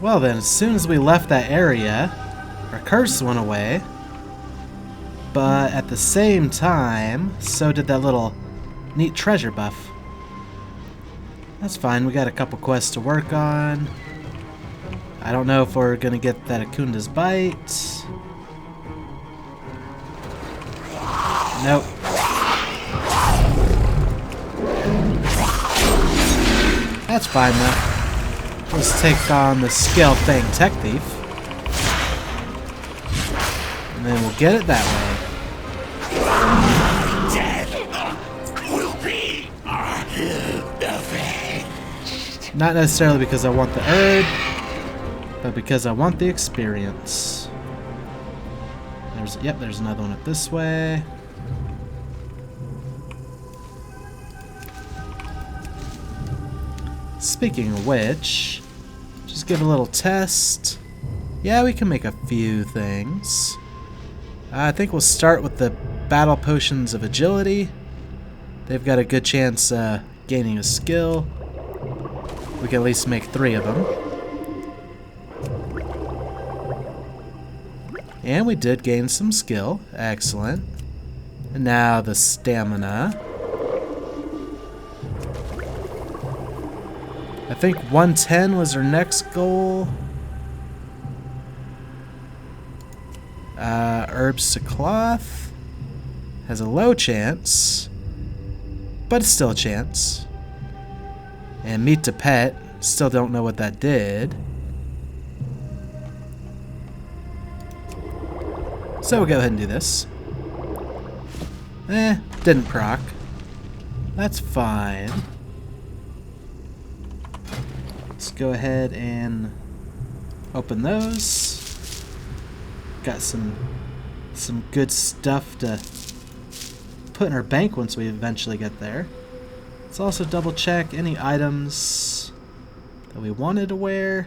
Well then, as soon as we left that area, our curse went away. But at the same time, so did that little neat treasure buff. That's fine, we got a couple quests to work on. I don't know if we're gonna get that Akunda's Bite. Nope. That's fine though. Let's take on the Scale Fang Tech Thief. And then we'll get it that way. Death will be avenged. Not necessarily because I want the herb, but because I want the experience. There's another one up this way. Speaking of which, just give a little test. Yeah, we can make a few things. I think we'll start with the battle potions of agility. They've got a good chance gaining a skill. We can at least make 3 of them. And we did gain some skill. Excellent. And now the stamina. I think 110 was our next goal. Herbs to cloth has a low chance, but it's still a chance. And meat to pet, still don't know what that did. So we'll go ahead and do this. Didn't proc. That's fine. Let's go ahead and open those. Got some good stuff to put in our bank once we eventually get there. Let's also double check any items that we wanted to wear.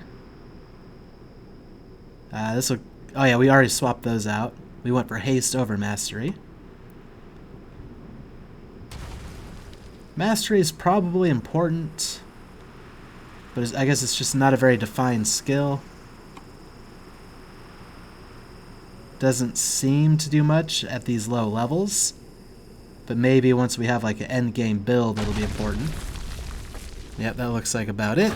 Oh yeah, we already swapped those out. We went for haste over mastery. Mastery is probably important, but I guess it's just not a very defined skill. Doesn't seem to do much at these low levels, but maybe once we have like an end game build, it'll be important. Yep, that looks like about it.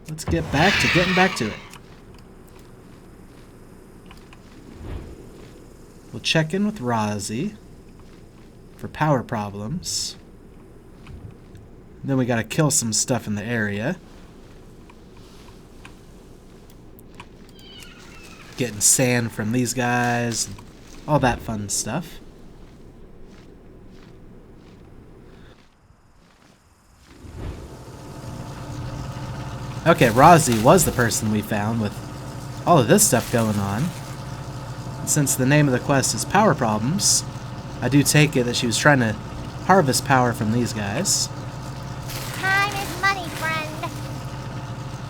Let's get back to getting back to it. We'll check in with Rozzy for power problems. Then we gotta kill some stuff in the area. Getting sand from these guys, all that fun stuff. Okay, Rozzy was the person we found with all of this stuff going on. And since the name of the quest is Power Problems, I do take it that she was trying to harvest power from these guys. Time is money, friend.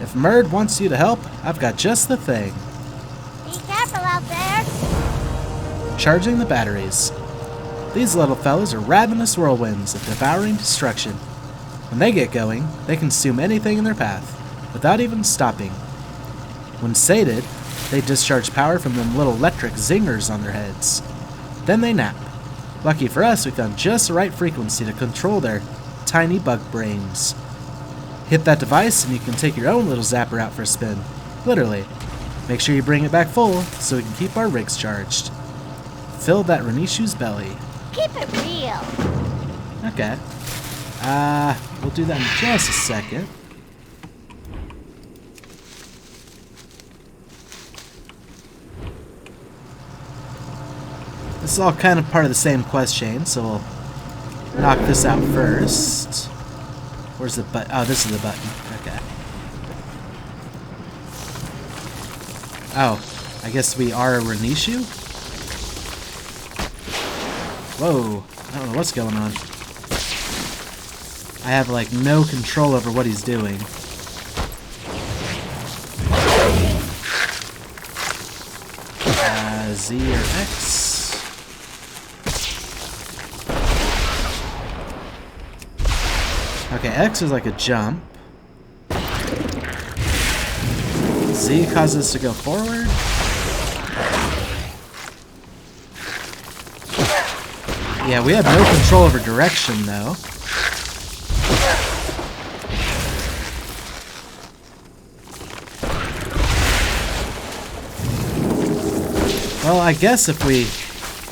If Merd wants you to help, I've got just the thing. Be careful out there. Charging the batteries. These little fellas are ravenous whirlwinds of devouring destruction. When they get going, they consume anything in their path, without even stopping. When sated, they discharge power from them little electric zingers on their heads. Then they nap. Lucky for us, we found just the right frequency to control their tiny bug brains. Hit that device and you can take your own little zapper out for a spin. Literally. Make sure you bring it back full so we can keep our rigs charged. Fill that Renishu's belly. Keep it real. Okay. We'll do that in just a second. This is all kind of part of the same quest chain, so we'll knock this out first. Where's the button? Oh, this is the button. Okay. Oh, I guess we are a Renishu? Whoa, I don't know what's going on. I have like no control over what he's doing. Z or X? Okay, X is like a jump. Z causes us to go forward. Yeah, we have no control over direction, though. Well, I guess if we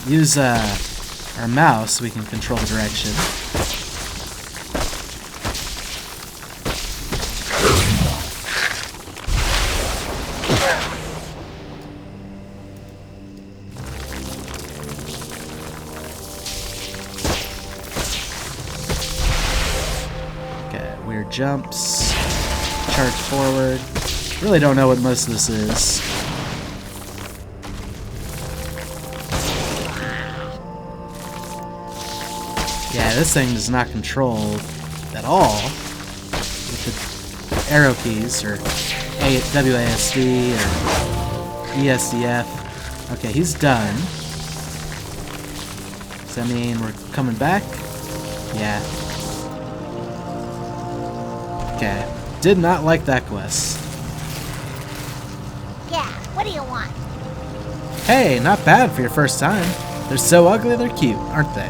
use our mouse, we can control the direction. Jumps, charge forward. Really don't know what most of this is. Yeah, this thing is not controlled at all with the arrow keys or WASD or ESDF. Okay, he's done. Does that mean we're coming back? Yeah. Okay. Did not like that quest. Yeah, what do you want? Hey, not bad for your first time. They're so ugly they're cute, aren't they?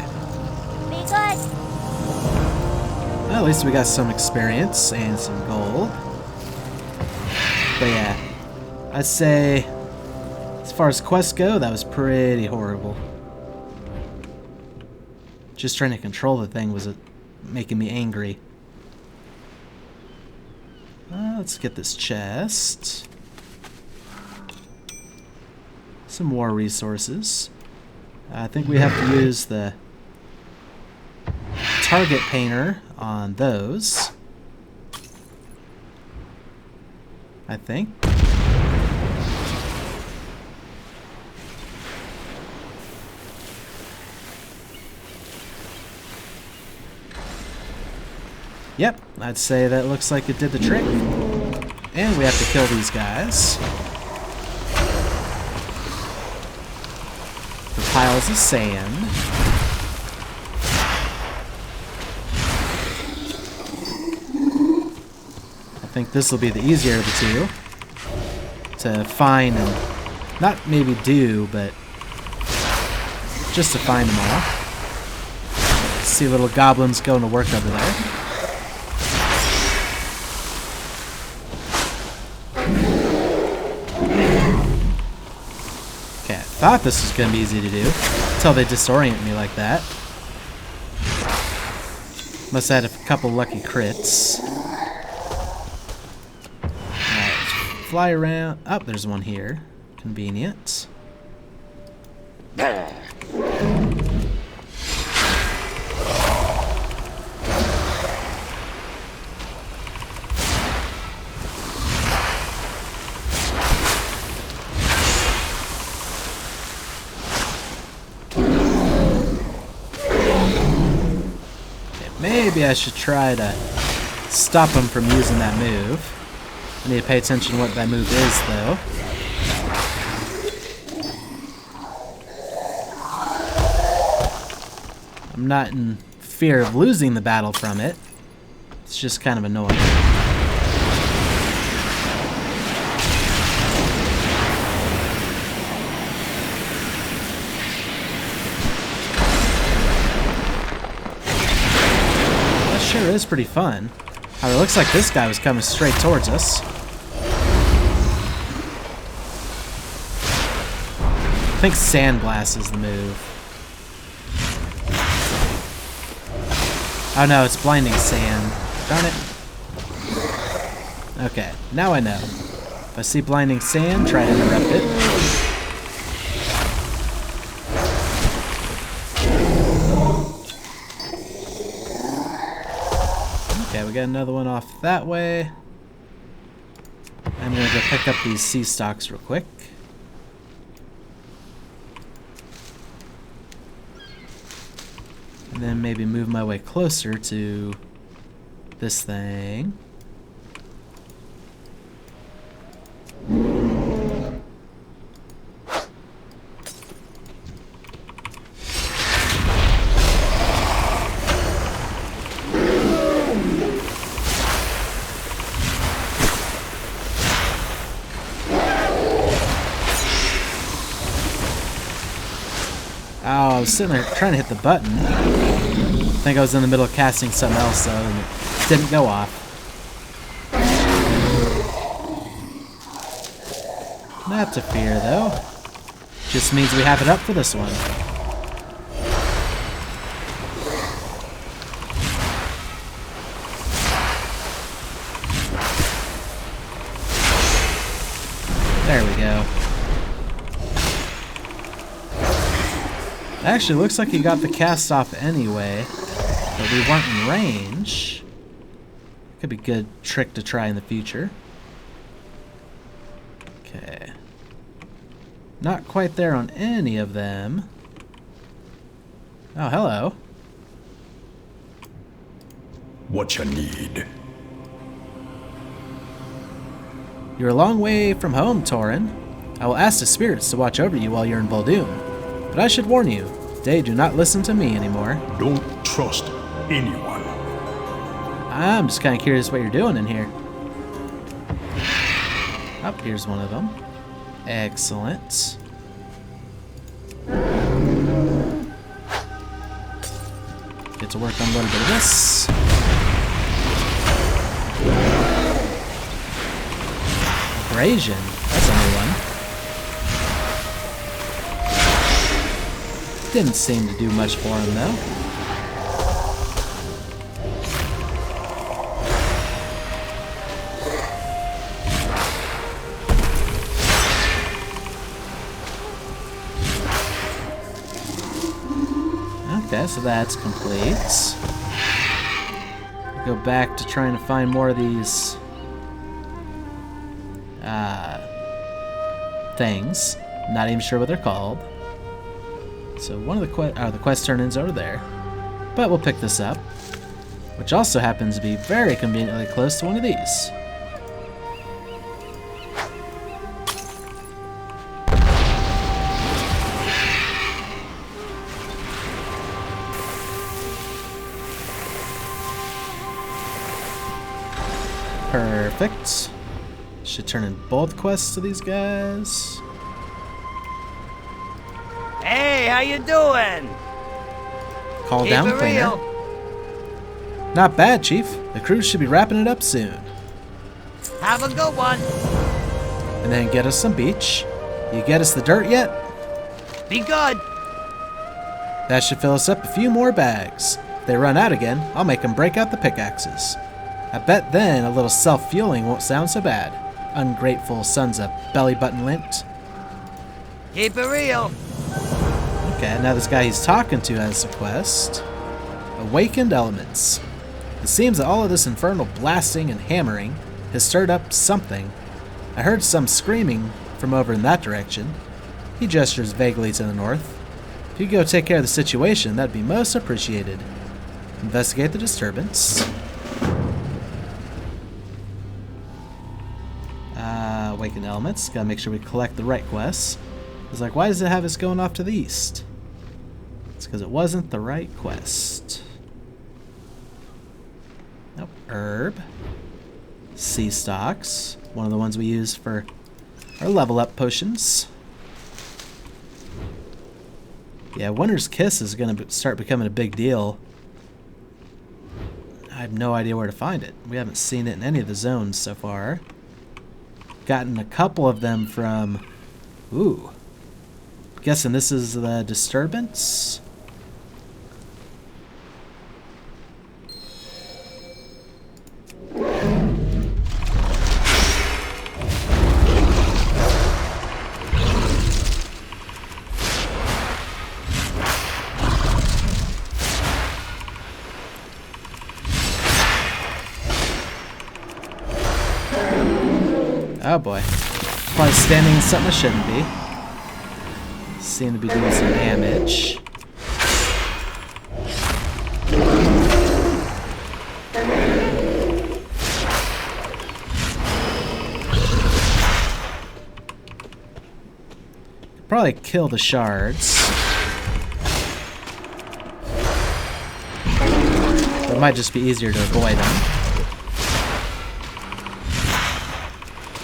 Be good. Well, at least we got some experience and some gold. But yeah, I'd say as far as quests go, that was pretty horrible. Just trying to control the thing was making me angry. Let's get this chest. Some more resources. I think we have to use the target painter on those. I think. Yep, I'd say that looks like it did the trick. And we have to kill these guys. The piles of sand. I think this will be the easier of the two. To find and not maybe do, but just to find them all. See little goblins going to work over there. Thought this was going to be easy to do until they disorient me like that. Must have had a couple lucky crits. Alright, fly around. Oh, there's one here. Convenient. Maybe I should try to stop him from using that move. I need to pay attention to what that move is, though. I'm not in fear of losing the battle from it. It's just kind of annoying. Sure is pretty fun. It looks like this guy was coming straight towards us. I think Sandblast is the move. Oh no, it's Blinding Sand. Darn it. Okay, now I know. If I see Blinding Sand, try to interrupt it. Okay, we got another one off that way. I'm gonna go pick up these sea stalks real quick. And then maybe move my way closer to this thing. I was sitting there trying to hit the button. I think I was in the middle of casting something else though, and it didn't go off. Not to fear though. Just means we have it up for this one. There we go. Actually, looks like he got the cast off anyway, but we weren't in range. Could be a good trick to try in the future. Okay. Not quite there on any of them. Oh, hello. What you need? You're a long way from home, Torin. I will ask the spirits to watch over you while you're in Voldoon. But I should warn you, they do not listen to me anymore. Don't trust anyone. I'm just kind of curious what you're doing in here. Oh, here's one of them. Excellent. Get to work on a little bit of this. Abrasion. That's a new one. Didn't seem to do much for him though. Okay, so that's complete. Go back to trying to find more of these things. Not even sure what they're called. So one of the quest turn-ins over there. But we'll pick this up, which also happens to be very conveniently close to one of these. Perfect. Should turn in both quests to these guys. Hey, how you doing? Call Keep down it cleaner. real. Not bad, Chief. The cruise should be wrapping it up soon. Have a good one. And then get us some beach. You get us the dirt yet? Be good. That should fill us up a few more bags. If they run out again, I'll make them break out the pickaxes. I bet then a little self-fueling won't sound so bad. Ungrateful sons of belly-button lint. Keep it real. Okay, now this guy he's talking to has a quest. Awakened Elements. It seems that all of this infernal blasting and hammering has stirred up something. I heard some screaming from over in that direction. He gestures vaguely to the north. If you go take care of the situation, that'd be most appreciated. Investigate the disturbance. Awakened Elements. Gotta make sure we collect the right quests. It's like, why does it have us going off to the east? It's because it wasn't the right quest. Nope. Herb. Sea stalks. One of the ones we use for our level up potions. Yeah, Winter's Kiss is going to start becoming a big deal. I have no idea where to find it. We haven't seen it in any of the zones so far. Gotten a couple of them from... Ooh. Guessing this is the disturbance? Oh boy. Probably standing in something I shouldn't be. Seem to be doing some damage. Probably kill the shards. But it might just be easier to avoid them.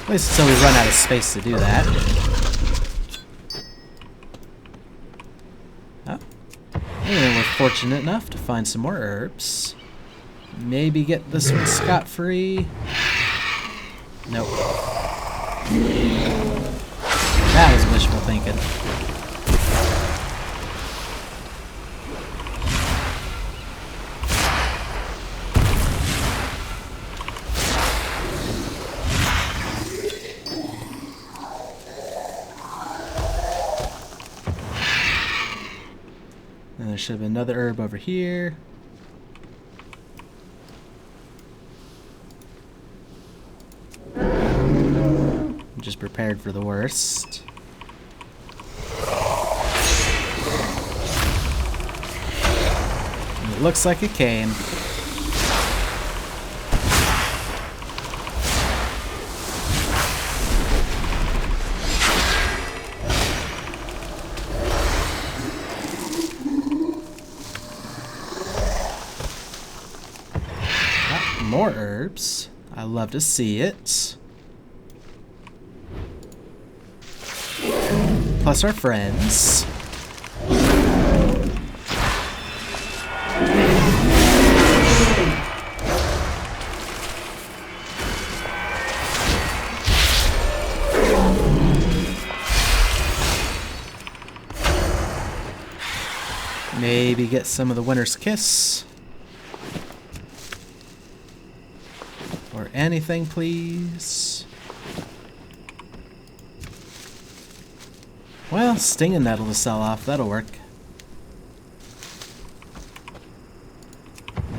At least until we run out of space to do that. Oh, fortunate enough to find some more herbs. Maybe get this one scot-free. Nope. That was wishful thinking. And there should have been another herb over here. I'm just prepared for the worst. And it looks like it came. More herbs. I love to see it. Plus our friends. Maybe get some of the Winter's Kiss. Or anything, please. Well, stinging nettle to sell off, that'll work.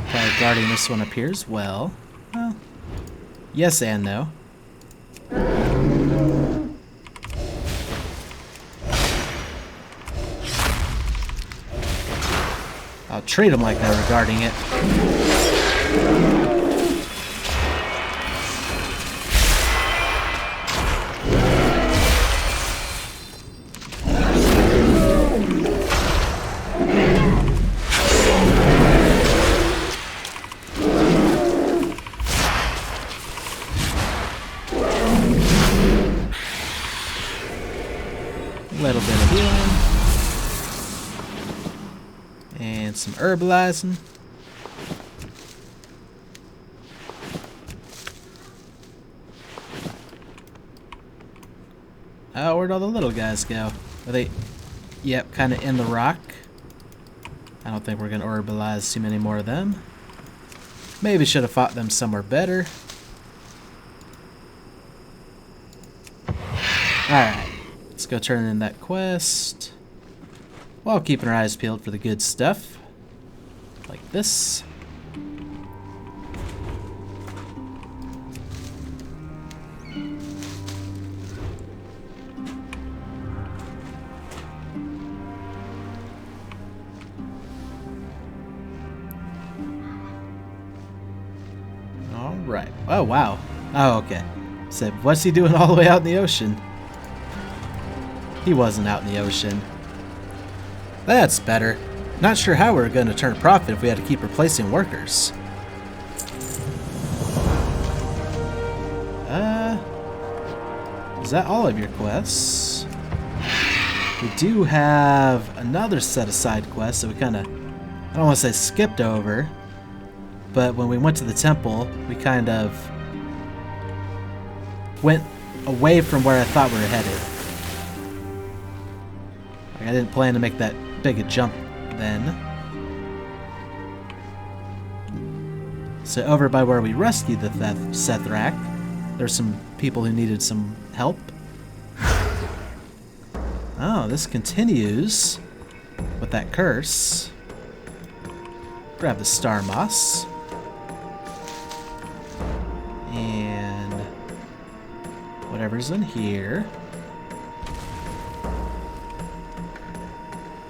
Probably guarding this one up here as well. Well, yes and no. I'll treat them like they're guarding it. Little bit of healing. And some herbalizing. Oh, where'd all the little guys go? Are they... Yep, kind of in the rock. I don't think we're going to herbalize too many more of them. Maybe should have fought them somewhere better. Alright. Let's go turn in that quest. While keeping our eyes peeled for the good stuff. Like this. Alright. Oh, wow. Oh, okay. Said, what's he doing all the way out in the ocean? He wasn't out in the ocean. That's better. Not sure how we're going to turn a profit if we had to keep replacing workers. Is that all of your quests? We do have another set of side quests that we kind of, I don't want to say skipped over, but when we went to the temple, we kind of went away from where I thought we were headed. Like, I didn't plan to make that big a jump then. So over by where we rescued the Sethrak, there's some people who needed some help. Oh, this continues with that curse. Grab the star moss. And whatever's in here.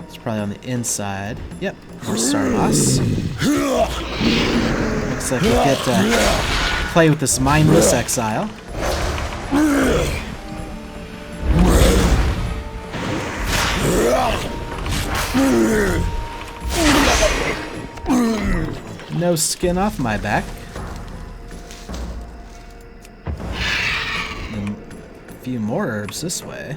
It's probably on the inside. Yep, more star moss. Looks like we get to play with this mindless exile. No skin off my back. And a few more herbs this way.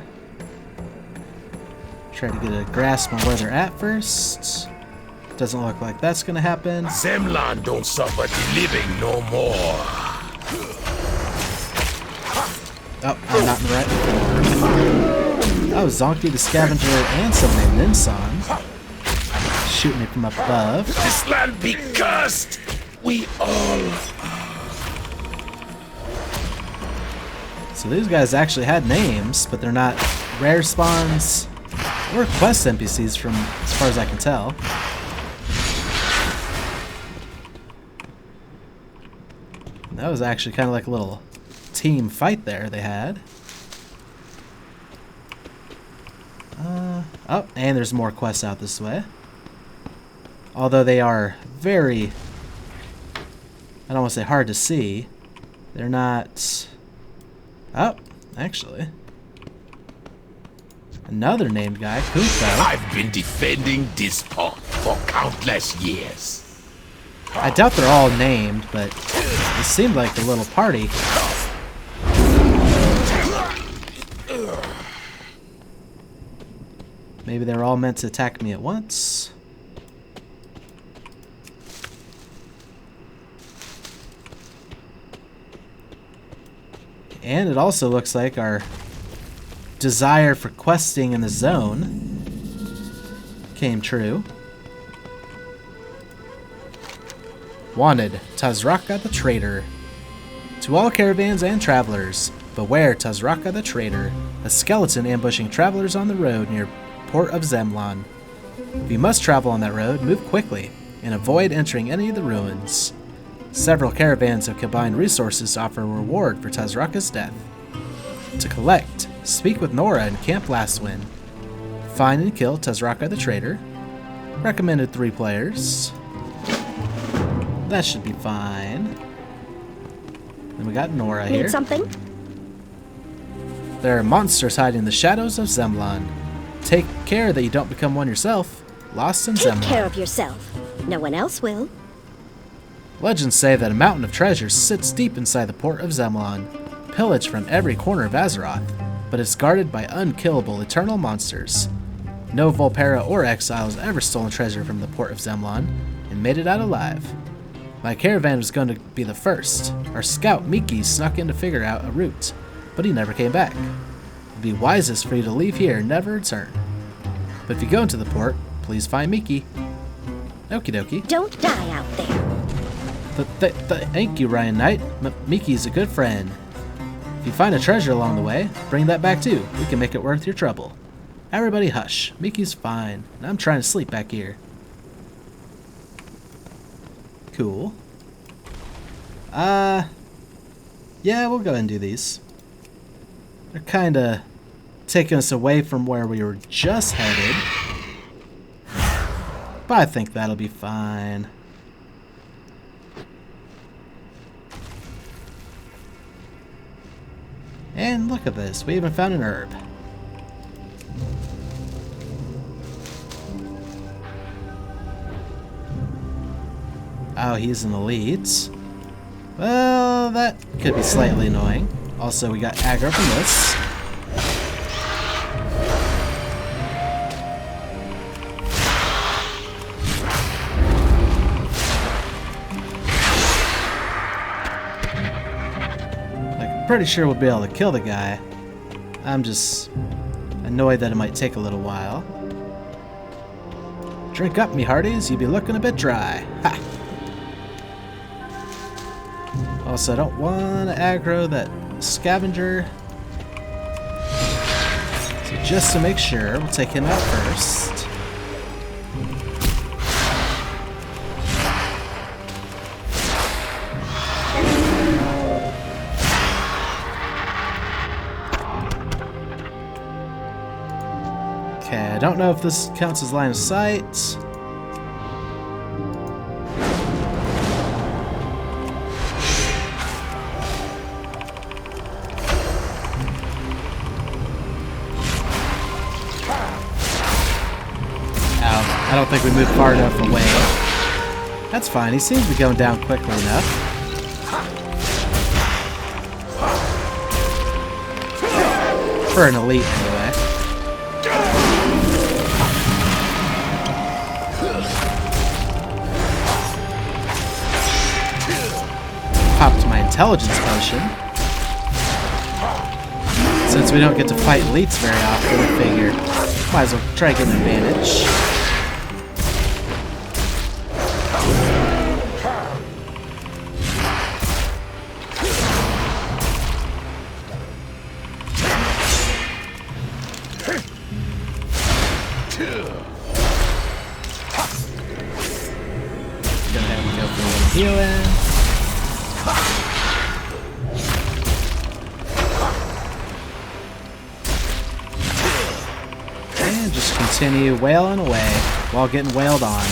Try to get a grasp on where they're at first. Doesn't look like that's gonna happen. Zemlan don't suffer the living no more. Oh, I'm not in the right. Oh, Zonky the Scavenger and someone named Ninsan. Shooting me from above. This land be cursed! We all... So these guys actually had names, but they're not rare spawns or quest NPCs from as far as I can tell. That was actually kind of like a little team fight there they had. Oh, and there's more quests out this way. Although they are very, I don't want to say hard to see. They're not... Oh, actually. Another named guy, Kuko. I've been defending this spot for countless years. I doubt they're all named, but it seemed like a little party. Maybe they were all meant to attack me at once. And it also looks like our desire for questing in the zone came true. Wanted, Tazraka the Traitor. To all caravans and travelers, beware Tazraka the Traitor, a skeleton ambushing travelers on the road near Port of Zemlan. If you must travel on that road, move quickly and avoid entering any of the ruins. Several caravans have combined resources to offer a reward for Tazraka's death. To collect, speak with Nora in Camp Lastwind. Find and kill Tazraka the Traitor. Recommended 3 players. That should be fine. Then we got Nora here. Need something? There are monsters hiding in the shadows of Zemlan. Take care that you don't become one yourself. Lost in Zemlan. Take care of yourself. No one else will. Legends say that a mountain of treasure sits deep inside the port of Zemlan, pillaged from every corner of Azeroth, but it's guarded by unkillable eternal monsters. No Volpera or exile has ever stolen treasure from the port of Zemlan and made it out alive. My caravan was going to be the first. Our scout Miki snuck in to figure out a route, but he never came back. It'd be wisest for you to leave here and never return. But if you go into the port, please find Miki. Okie dokie. Don't die out there. Thank you, Ryan Knight. Miki's a good friend. If you find a treasure along the way, bring that back too. We can make it worth your trouble. Everybody hush. Miki's fine. I'm trying to sleep back here. Cool. Yeah, we'll go ahead and do these. They're kinda taking us away from where we were just headed. But I think that'll be fine. And look at this, we even found an herb. Oh, he's an elite. Well, that could be slightly annoying. Also, we got aggro from this. Pretty sure we'll be able to kill the guy. I'm just annoyed that it might take a little while. Drink up, me hearties. You be looking a bit dry. Ha! Also, I don't want to aggro that scavenger. So just to make sure, we'll take him out first. Okay, I don't know if this counts as line of sight. Ow, I don't think we moved far enough away. That's fine, he seems to be going down quickly enough. For an elite, anyway. intelligence potion. Since we don't get to fight elites very often, I figure might as well try to get an advantage. Go ahead and go for a little healing. And just continue wailing away while getting wailed on.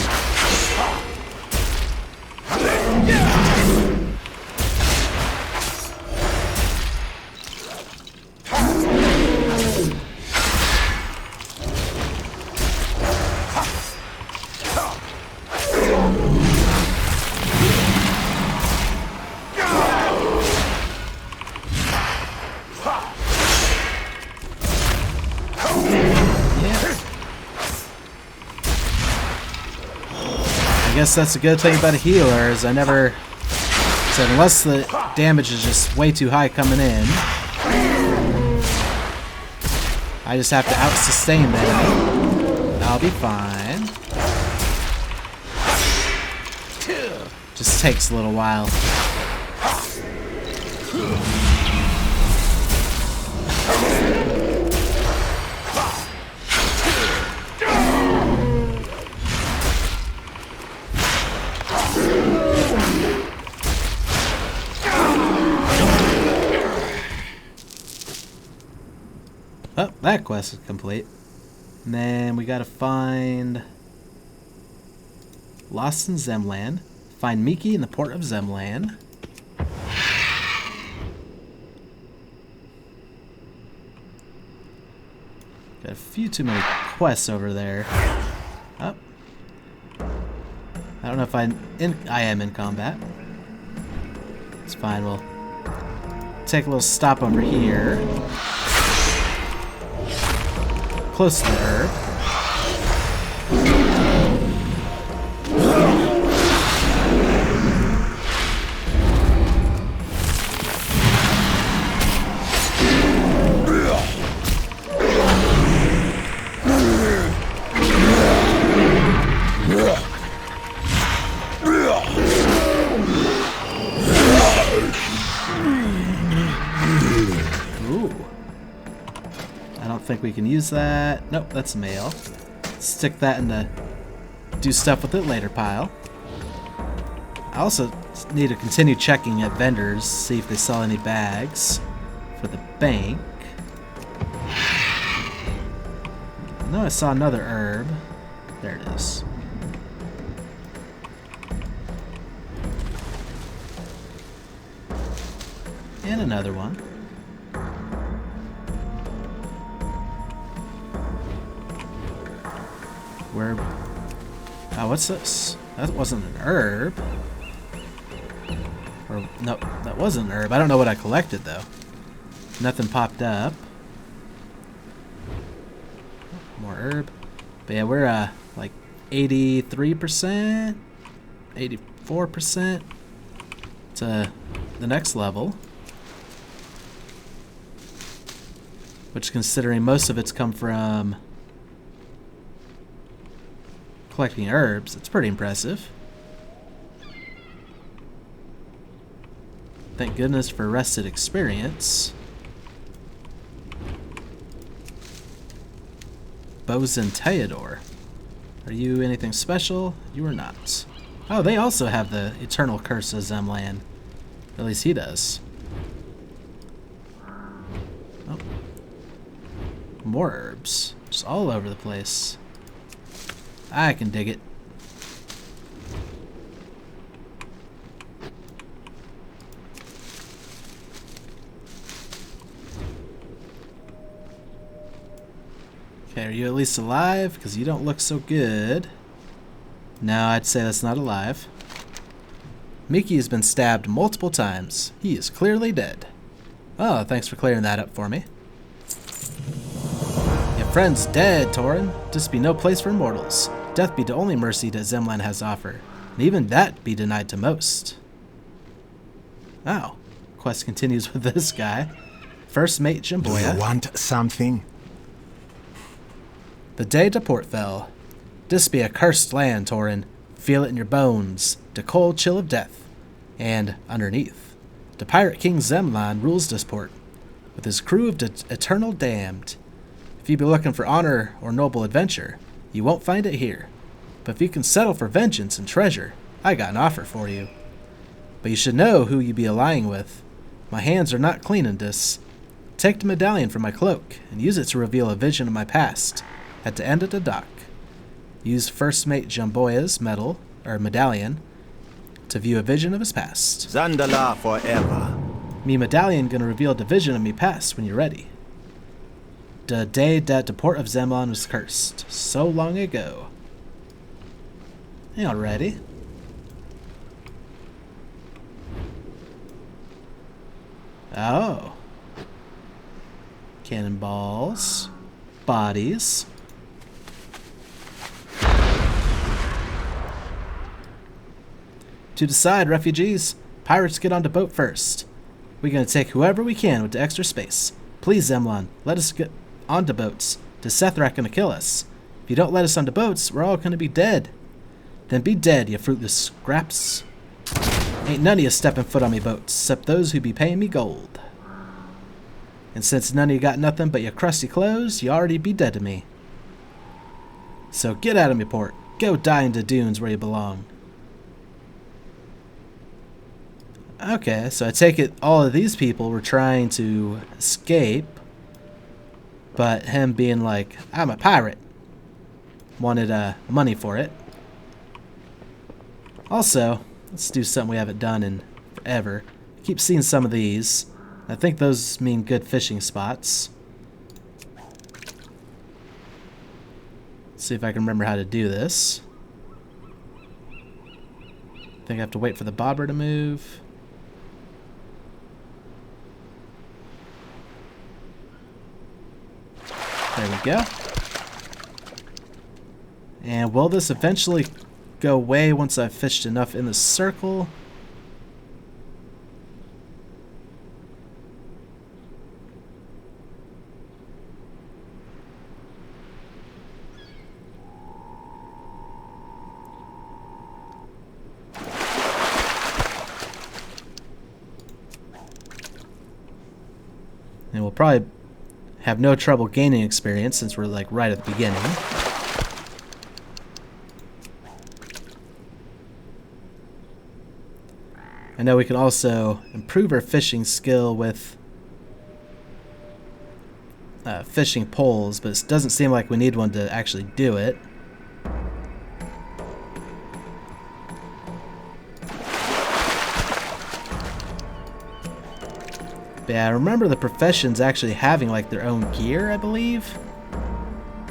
I guess that's a good thing about a healer, is I never said unless the damage is just way too high coming in, I just have to out-sustain them. I'll be fine. Just takes a little while. Oh, that quest is complete. And then we gotta find Lost in Zemland. Find Miki in the port of Zemland. Got a few too many quests over there. Oh. I don't know if I am in combat. It's fine, we'll take a little stop over here. Close to the herb. I think we can use that. Nope, that's mail. Stick that in the do stuff with it later pile. I also need to continue checking at vendors, see if they sell any bags for the bank. No, I saw another herb. There it is. And another one. Where? Oh, what's this? That wasn't an herb. Or no, that wasn't an herb. I don't know what I collected though. Nothing popped up. More herb. But yeah, we're like 83%, 84% to the next level. Which, considering most of it's come from collecting herbs, it's pretty impressive. Thank goodness for rested experience. Bosun Theodore. Are you anything special? You are not. Oh, they also have the Eternal Curse of Zemland. At least he does. Oh. More herbs. Just all over the place. I can dig it. Okay, are you at least alive? Because you don't look so good. No, I'd say that's not alive. Miki has been stabbed multiple times. He is clearly dead. Oh, thanks for clearing that up for me. Your friend's dead, Torin. This be no place for mortals. Death be the only mercy that Zemland has to offer, and even that be denied to most. Oh, quest continues with this guy. First mate Do you Jimboya. want something? The day to Port fell. This be a cursed land, Torin. Feel it in your bones. The cold chill of death. And, underneath, the pirate king Zemlan rules this port, with his crew of the eternal damned. If you be looking for honor or noble adventure, you won't find it here. But if you can settle for vengeance and treasure, I got an offer for you. But you should know who you be allying with. My hands are not clean in this. Take the medallion from my cloak, and use it to reveal a vision of my past, at the end of the dock. Use first mate Jumboya's medallion, to view a vision of his past. Zandala forever. Me medallion gonna reveal the vision of me past when you're ready. The day that the port of Zemlan was cursed, so long ago. Alrighty. Oh. Cannonballs. Bodies. To decide, refugees, pirates get on the boat first. We're gonna take whoever we can with the extra space. Please, Zemlan, let us get on the boats. The Sethrak gonna kill us. If you don't let us on the boats, we're all gonna be dead. Then be dead, you fruitless scraps. Ain't none of you stepping foot on me boats, except those who be paying me gold. And since none of you got nothing but your crusty clothes, you already be dead to me. So get out of me port. Go die in the dunes where you belong. Okay, so I take it all of these people were trying to escape, but him being like, I'm a pirate, wanted money for it. Also, let's do something we haven't done in forever. I keep seeing some of these. I think those mean good fishing spots. Let's see if I can remember how to do this. I think I have to wait for the bobber to move. There we go. And will this eventually go away once I've fished enough in the circle? And we'll probably have no trouble gaining experience since we're like right at the beginning. I know we can also improve our fishing skill with fishing poles, but it doesn't seem like we need one to actually do it. But yeah, I remember the professions actually having like their own gear, I believe,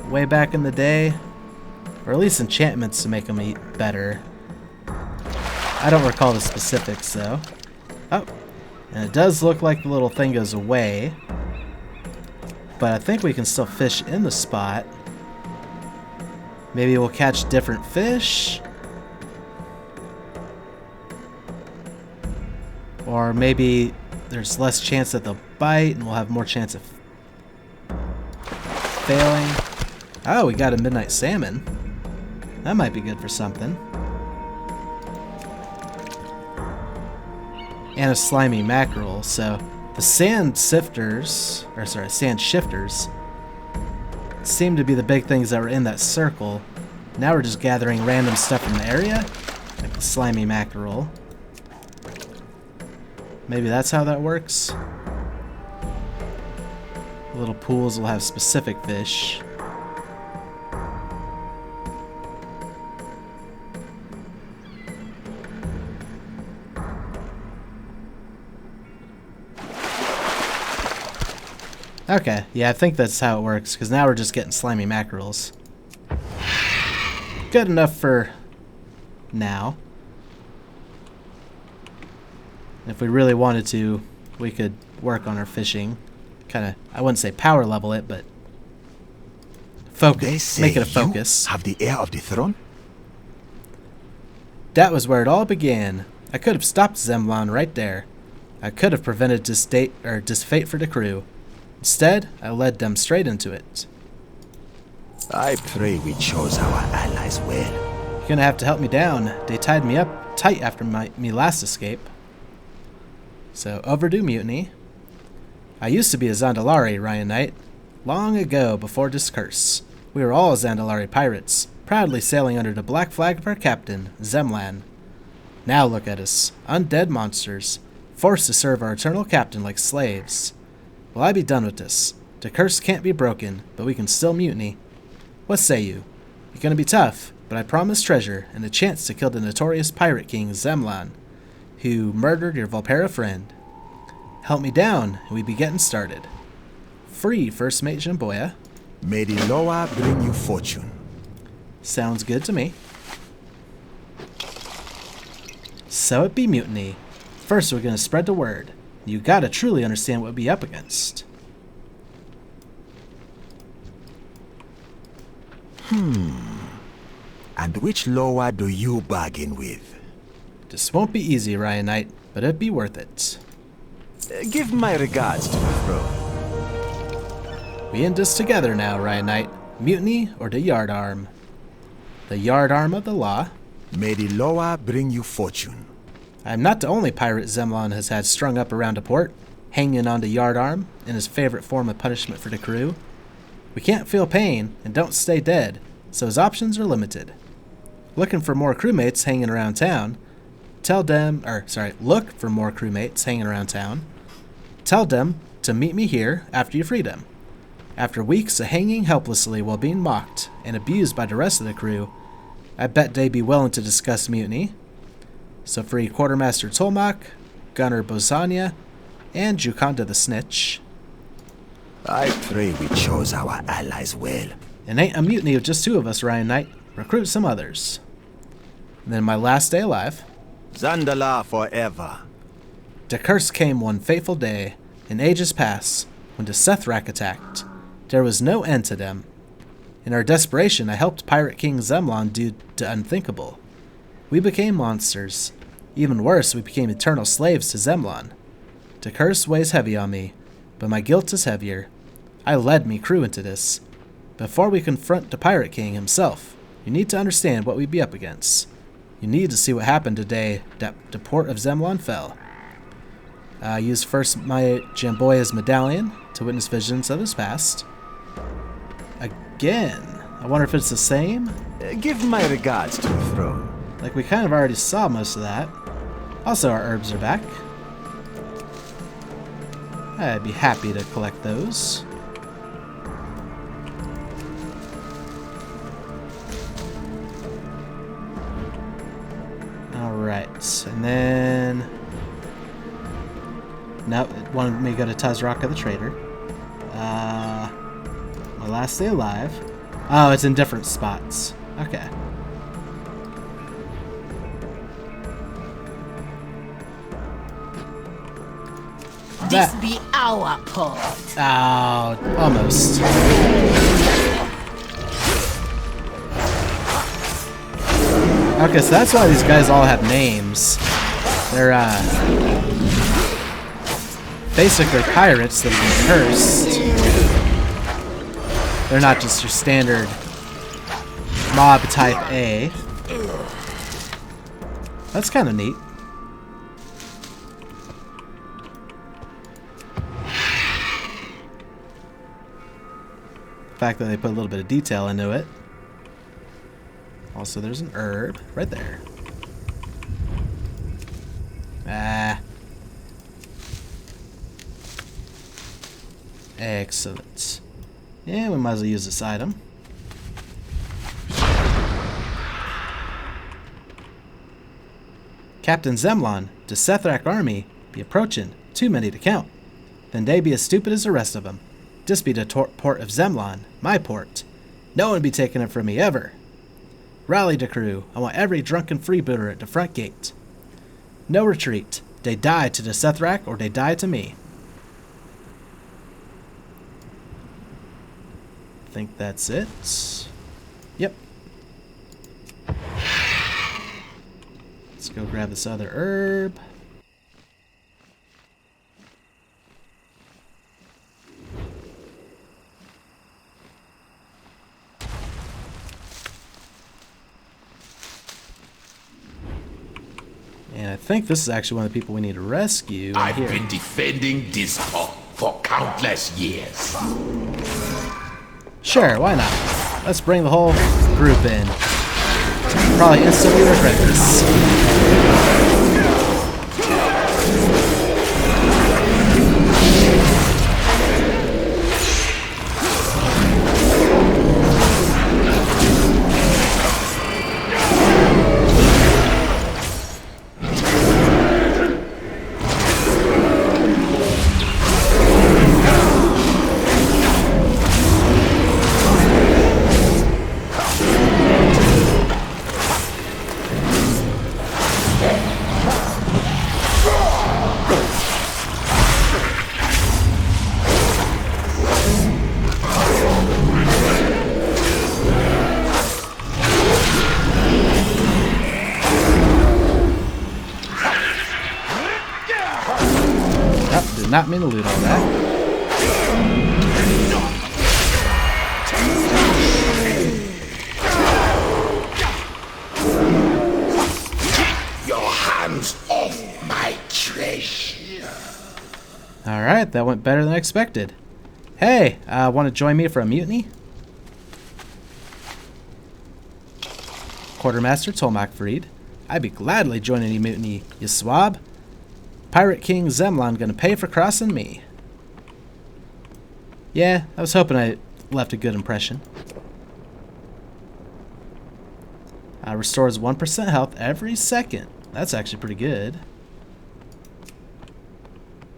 way back in the day, or at least enchantments to make them eat better. I don't recall the specifics though. Oh, and it does look like the little thing goes away, but I think we can still fish in the spot. Maybe we'll catch different fish, or maybe there's less chance that they'll bite and we'll have more chance of failing. Oh, we got a midnight salmon. That might be good for something. And a slimy mackerel. So the sand shifters seem to be the big things that were in that circle. Now we're just gathering random stuff from the area, like the slimy mackerel. Maybe that's how that works. Little pools will have specific fish. Okay, yeah, I think that's how it works, because now we're just getting slimy mackerels. Good enough for now. If we really wanted to, we could work on our fishing. Kind of, I wouldn't say power level it, but focus, make it a focus. Have the heir of the throne? That was where it all began. I could have stopped Zemlan right there. I could have prevented this fate for the crew. Instead, I led them straight into it. I pray we chose our allies well. You're gonna have to help me down. They tied me up tight after me last escape. So, overdue mutiny. I used to be a Zandalari, Ryan Knight. Long ago, before this curse, we were all Zandalari pirates, proudly sailing under the black flag of our captain, Zemlan. Now look at us, undead monsters, forced to serve our eternal captain like slaves. Will I be done with this? The curse can't be broken, but we can still mutiny. What say you? You're gonna be tough, but I promise treasure and a chance to kill the notorious pirate king Zemlan, who murdered your Volpera friend. Help me down, and we be getting started. Free, First Mate Jamboya. May the Loa bring you fortune. Sounds good to me. So it be mutiny. First, we're gonna spread the word. You gotta truly understand what we'll be up against. And which Loa do you bargain with? This won't be easy, Ryan Knight, but it'd be worth it. Give my regards to the throne. We in this together now, Ryan Knight. Mutiny or the yardarm? The yardarm of the law. May the Loa bring you fortune. I'm not the only pirate Zemlan has had strung up around a port, hanging on the yardarm in his favorite form of punishment for the crew. We can't feel pain and don't stay dead, so his options are limited. Looking for more crewmates hanging around town. Look for more crewmates hanging around town. Tell them to meet me here after you free them. After weeks of hanging helplessly while being mocked and abused by the rest of the crew, I bet they'd be willing to discuss mutiny. So free Quartermaster Tolmak, Gunner Bosania, and Jukanda the Snitch. I pray we chose our allies well. It ain't a mutiny of just two of us, Ryan Knight. Recruit some others. And then my last day alive. Zandala forever. The curse came one fateful day, in ages past, when the Sethrak attacked. There was no end to them. In our desperation, I helped Pirate King Zemlan do the unthinkable. We became monsters. Even worse, we became eternal slaves to Zemlan. The curse weighs heavy on me, but my guilt is heavier. I led me crew into this. Before we confront the Pirate King himself, you need to understand what we be up against. You need to see what happened the day that the port of Zemlan fell. I used first my Jamboya's medallion to witness visions of his past. Again, I wonder if it's the same? Give my regards to the throne. Like we kind of already saw most of that. Also, our herbs are back. I'd be happy to collect those. Alright, and then... Nope, it wanted me to go to Tazraka the Trader. My last day alive. Oh, it's in different spots. Okay. This be our port. Oh, almost. Okay, so that's why these guys all have names. They're, basically pirates that have been cursed. They're not just your standard mob type A. That's kind of neat. The fact that they put a little bit of detail into it. Also, there's an herb right there. Ah. Excellent. Yeah, we might as well use this item. Captain Zemlan, the Sethrak army be approaching, too many to count. Then they be as stupid as the rest of them. This be the port of Zemlan, my port. No one be taking it from me ever. Rally the crew. I want every drunken freebooter at the front gate. No retreat. They die to the Sethrak or they die to me. I think that's it. Yep. Let's go grab this other herb. I think this is actually one of the people we need to rescue. in I've here. been defending this port for countless years. Sure, why not? Let's bring the whole group in. Probably instantly regret this. Did not mean to loot all that. Your hands off my treasure. Alright, that went better than expected. Hey, want to join me for a mutiny? Quartermaster Tolmakfried. I'd be gladly joining any mutiny, you swab. Pirate King Zemlon gonna pay for crossing me. Yeah, I was hoping I left a good impression. Restores 1% health every second. That's actually pretty good.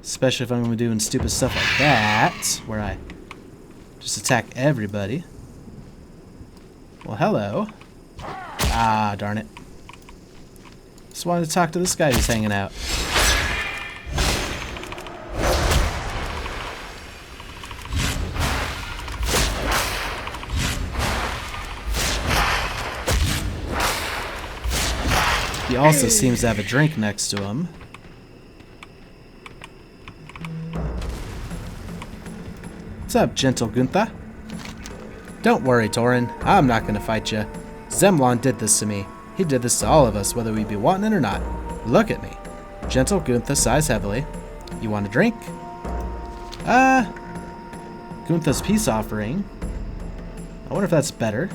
Especially if I'm gonna be doing stupid stuff like that, where I just attack everybody. Well, hello. Ah, darn it. Just wanted to talk to this guy who's hanging out. He also seems to have a drink next to him. What's up, gentle Gunther? Don't worry, Torin. I'm not gonna fight you. Zemlon did this to me. He did this to all of us, whether we be wanting it or not. Look at me. Gentle Gunther sighs heavily. You want a drink? Gunther's peace offering. I wonder if that's better.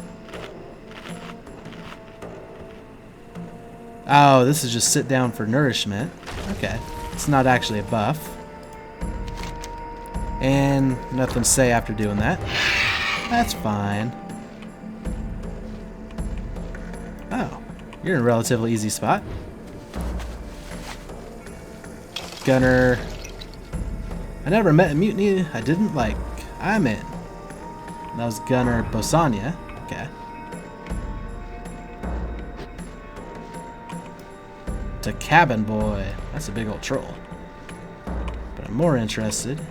Oh, this is just sit down for nourishment. Okay. It's not actually a buff. And nothing to say after doing that. That's fine. Oh, you're in a relatively easy spot. Gunner. I never met a mutiny I didn't like. I'm in. That was Gunner Bosania. Okay. To Cabin Boy. That's a big old troll. But I'm more interested.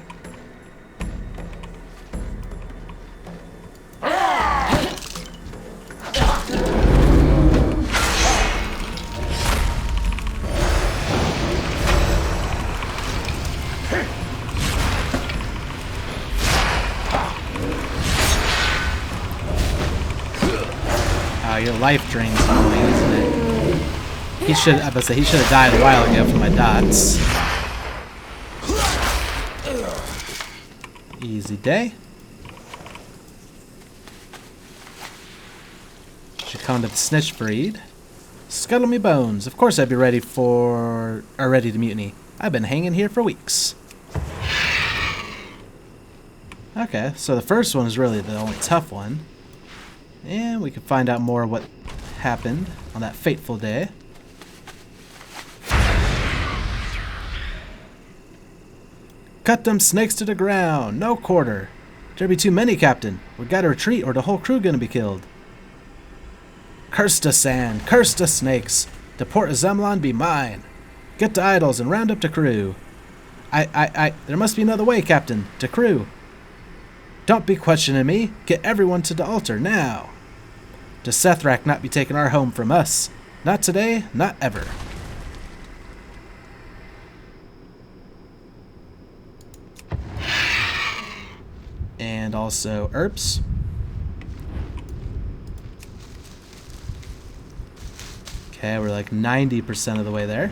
Your life drain's annoying, isn't it? He should have died a while ago from my dots. Easy day. Should come to the snitch breed. Scuttle me bones. Of course I'd be ready to mutiny. I've been hanging here for weeks. Okay, so the first one is really the only tough one. And we can find out more what happened on that fateful day. Cut them snakes to the ground. No quarter. There be too many, Captain. We gotta retreat or the whole crew gonna be killed. Curse the sand. Curse the snakes. The port of Zemlon be mine. Get the idols and round up the crew. There must be another way, Captain. The crew. Don't be questioning me. Get everyone to the altar now. The Sethrak not be taking our home from us. Not today, not ever. And also herbs. Okay, we're like 90% of the way there.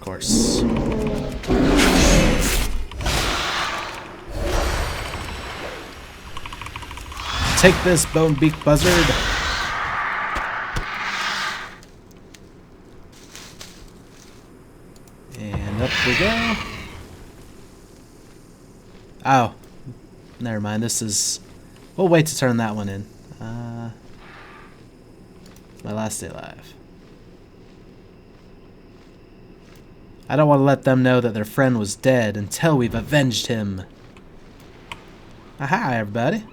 Of course. Take this, bone-beaked buzzard. And up we go. Oh. Never mind, this is... We'll wait to turn that one in. My last day alive. I don't want to let them know that their friend was dead until we've avenged him. Aha, everybody.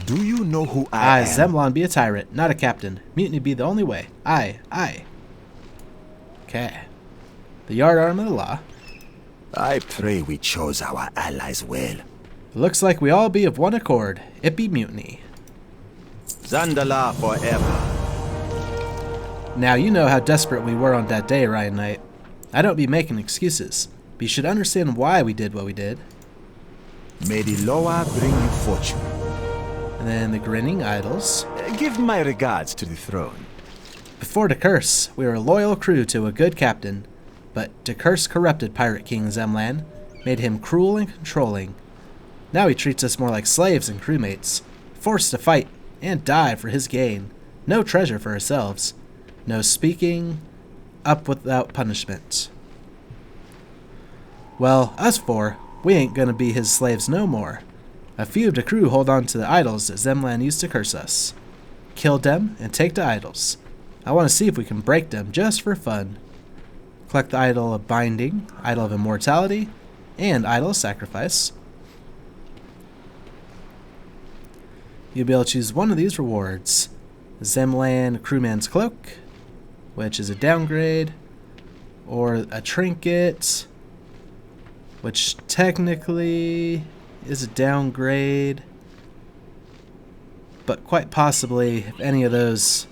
Do you know who I am? Zemlon be a tyrant, not a captain. Mutiny be the only way. Aye. Okay. The yard arm of the law. I pray we chose our allies well. It looks like we all be of one accord. It be mutiny. Zandala forever. Now you know how desperate we were on that day, Ryan Knight. I don't be making excuses, but you should understand why we did what we did. May the Loa bring you fortune. And then the grinning idols. Give my regards to the throne. Before the curse, we were a loyal crew to a good captain, but the curse corrupted Pirate King Zemlan, made him cruel and controlling. Now he treats us more like slaves and crewmates, forced to fight and die for his gain. No treasure for ourselves. No speaking up without punishment. Well, us four, we ain't gonna be his slaves no more. A few of the crew hold on to the idols that Zemlan used to curse us. Kill them and take the idols. I want to see if we can break them just for fun. Collect the idol of binding, idol of immortality, and idol of sacrifice. You'll be able to choose one of these rewards. Zemlan Crewman's Cloak, which is a downgrade, or a trinket, which technically is a downgrade, but quite possibly if any of those...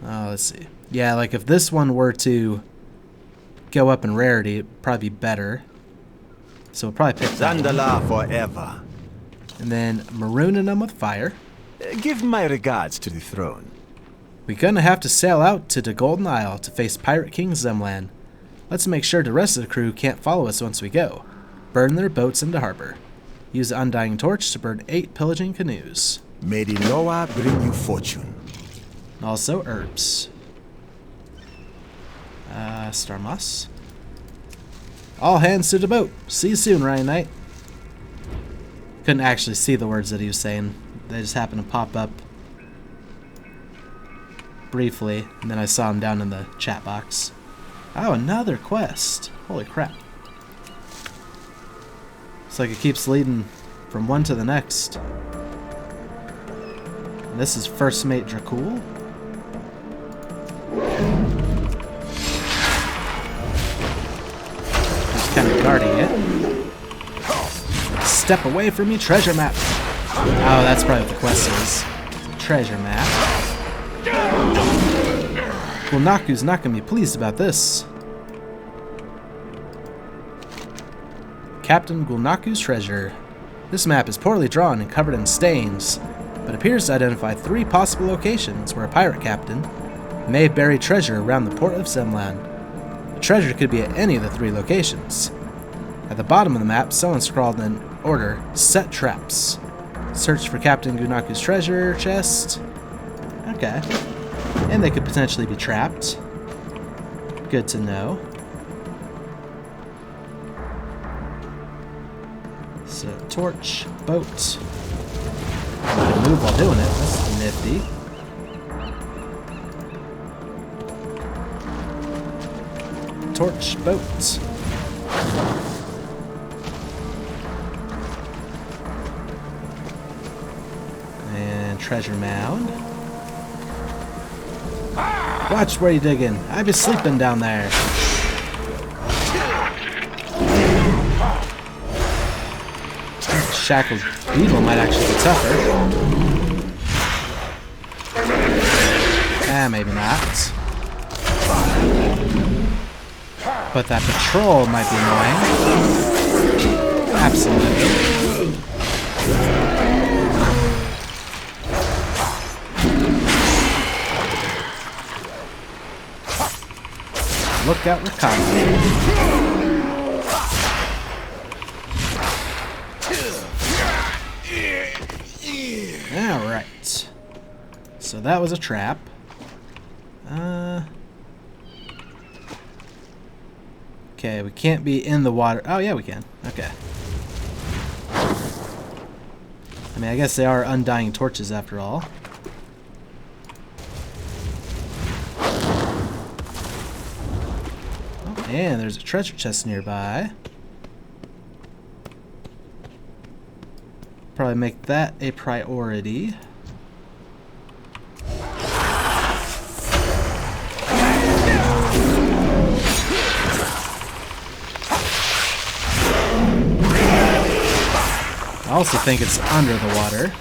let's see. Yeah, like if this one were to go up in rarity, it'd probably be better. So we'll probably pick that one. Zandala forever. And then marooning them with fire. Give my regards to the throne. We're gonna have to sail out to the Golden Isle to face Pirate King Zemlan. Let's make sure the rest of the crew can't follow us once we go. Burn their boats into harbor. Use the Undying Torch to burn 8 pillaging canoes. May the Loa bring you fortune. And also herbs. Star moss. All hands to the boat. See you soon, Ryan Knight. Couldn't actually see the words that he was saying. They just happened to pop up briefly, and then I saw him down in the chat box. Oh, another quest. Holy crap. It's like it keeps leading from one to the next. And this is First Mate Dracul. Just kind of guarding it. Step away from me, treasure map. Oh, that's probably what the quest is. Treasure map. Gulnaku's not going to be pleased about this. Captain Gulnaku's treasure. This map is poorly drawn and covered in stains, but appears to identify 3 possible locations where a pirate captain may bury treasure around the port of Zemlan. The treasure could be at any of the 3 locations. At the bottom of the map, someone scrawled in order, set traps. Search for Captain Gulnaku's treasure chest. Okay. And they could potentially be trapped. Good to know. So, torch, boat. You can move while doing it. That's nifty. Torch, boat. And treasure mound. Watch where you digging. I be sleeping down there. Shackled beetle might actually be tougher. Maybe not. But that patrol might be annoying. Absolutely. lookout recovery. Alright. So that was a trap. Okay, we can't be in the water. Oh, yeah, we can. Okay. I mean, I guess they are undying torches after all. Oh, and there's a treasure chest nearby. Probably make that a priority. I also think it's under the water.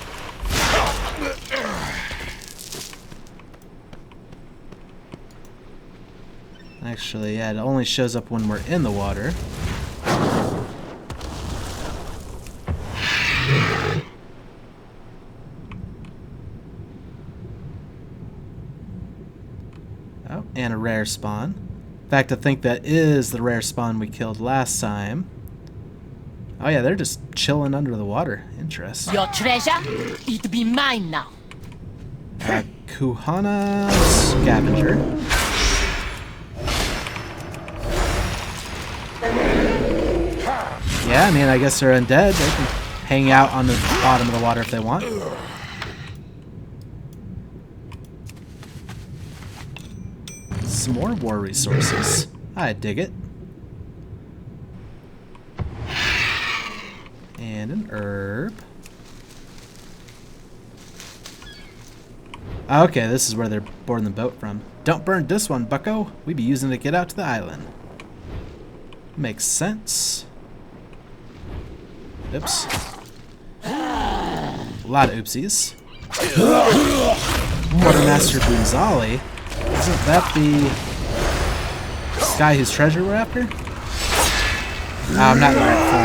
Actually, yeah, it only shows up when we're in the water. Oh, and a rare spawn. In fact, I think that is the rare spawn we killed last time. Oh yeah, they're just chilling under the water. Interesting. Your treasure, it be mine now. Kuhana Scavenger. Yeah, I mean, I guess they're undead. They can hang out on the bottom of the water if they want. Some more war resources. I dig it. And an herb. Okay, this is where they're boarding the boat from. Don't burn this one, bucko. We be using it to get out to the island. Makes sense. Oops. A lot of oopsies. Quartermaster Bunzali? Isn't that the guy whose treasure we're after? Oh, I'm not in the right form.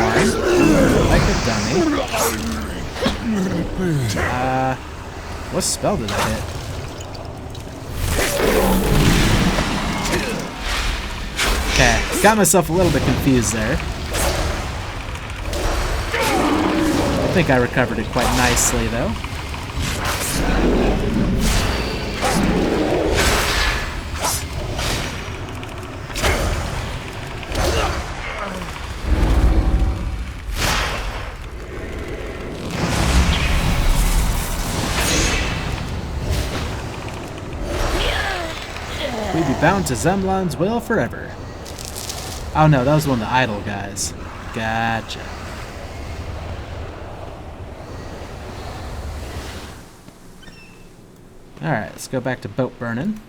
Like a dummy. What spell did I hit? Okay, got myself a little bit confused there. I think I recovered it quite nicely, though. We be bound to Zemlan's will forever. Oh no, that was one of the idol guys. Gotcha. Alright, let's go back to boat burning.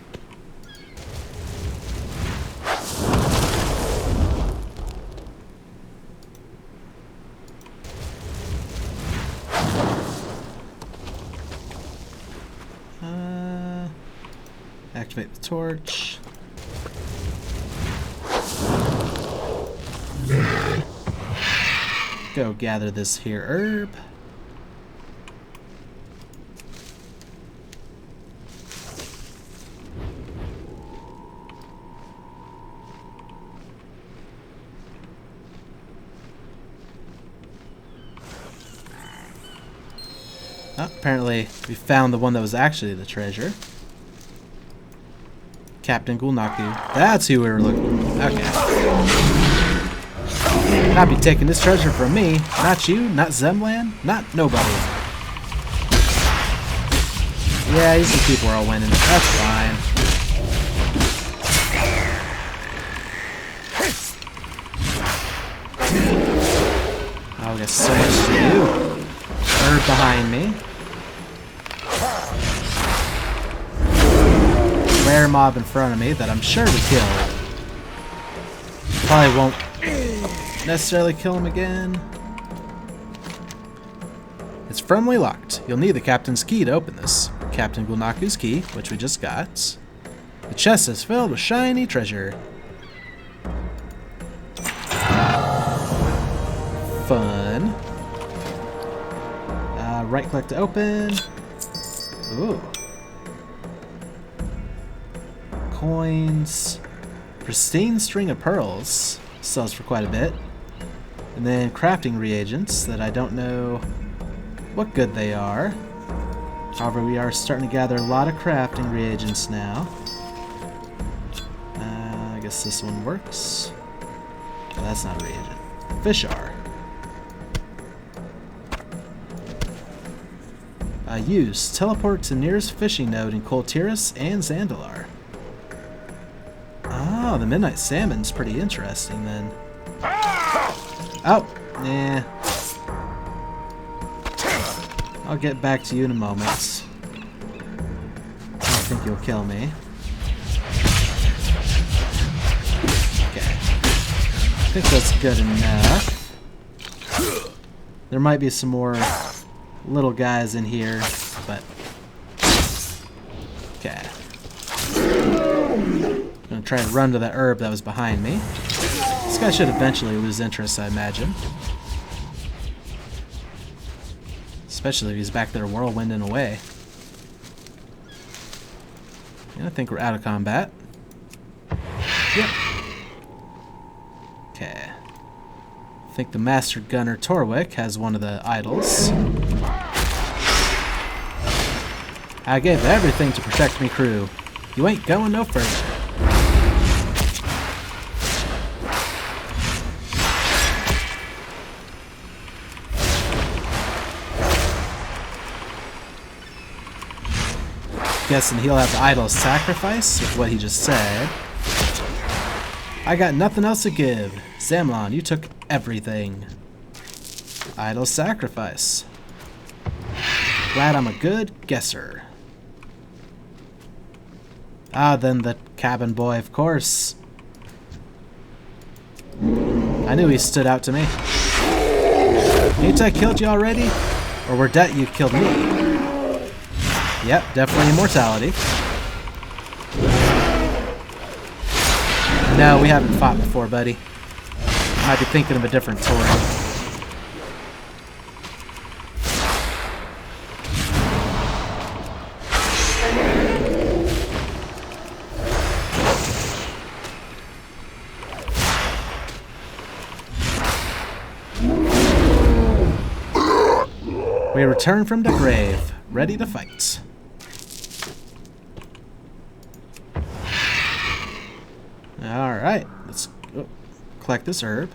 Activate the torch. Go gather this here herb. Oh, apparently we found the one that was actually the treasure. Captain Gulnaku. That's who we were looking for. Okay. Not be taking this treasure from me. Not you, not Zemlan, not nobody. Yeah, you can keep whirlwinding. That's fine. Oh, we got so much to do. Herb behind me. Rare mob in front of me that I'm sure we killed. Probably won't necessarily kill him again. It's firmly locked. You'll need the captain's key to open this. Captain Gulnaku's key, which we just got. The chest is filled with shiny treasure. Fun. Right click to open. Ooh. Coins. Pristine string of pearls sells for quite a bit. And then crafting reagents that I don't know what good they are. However, we are starting to gather a lot of crafting reagents now. I guess this one works. Oh, that's not a reagent. Fish are. Use. Teleport to nearest fishing node in Coltiris and Zandalar. Oh, the Midnight Salmon's pretty interesting then. Oh, nah. I'll get back to you in a moment. I don't think you'll kill me. Okay. I think that's good enough. There might be some more little guys in here, but... Okay. I'm gonna try and run to that herb that was behind me. This guy should eventually lose interest, I imagine. Especially if he's back there whirlwinding away. Yeah, I think we're out of combat. Yep. Okay. I think the Master Gunner Torwick has one of the idols. I gave everything to protect me crew. You ain't going no further. Guessing he'll have the idol sacrifice with what he just said. I got nothing else to give. Zamlon, you took everything. Idol sacrifice. Glad I'm a good guesser. Ah, then the cabin boy, of course. I knew he stood out to me. Ain't I killed you already? Or were that you killed me? Yep, definitely immortality. No, we haven't fought before, buddy. Might be thinking of a different Tori. We return from the grave, ready to fight. Alright, let's collect this herb.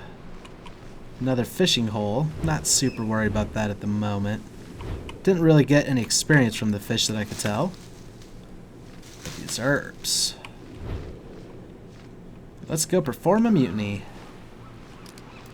Another fishing hole. Not super worried about that at the moment. Didn't really get any experience from the fish that I could tell. These herbs. Let's go perform a mutiny.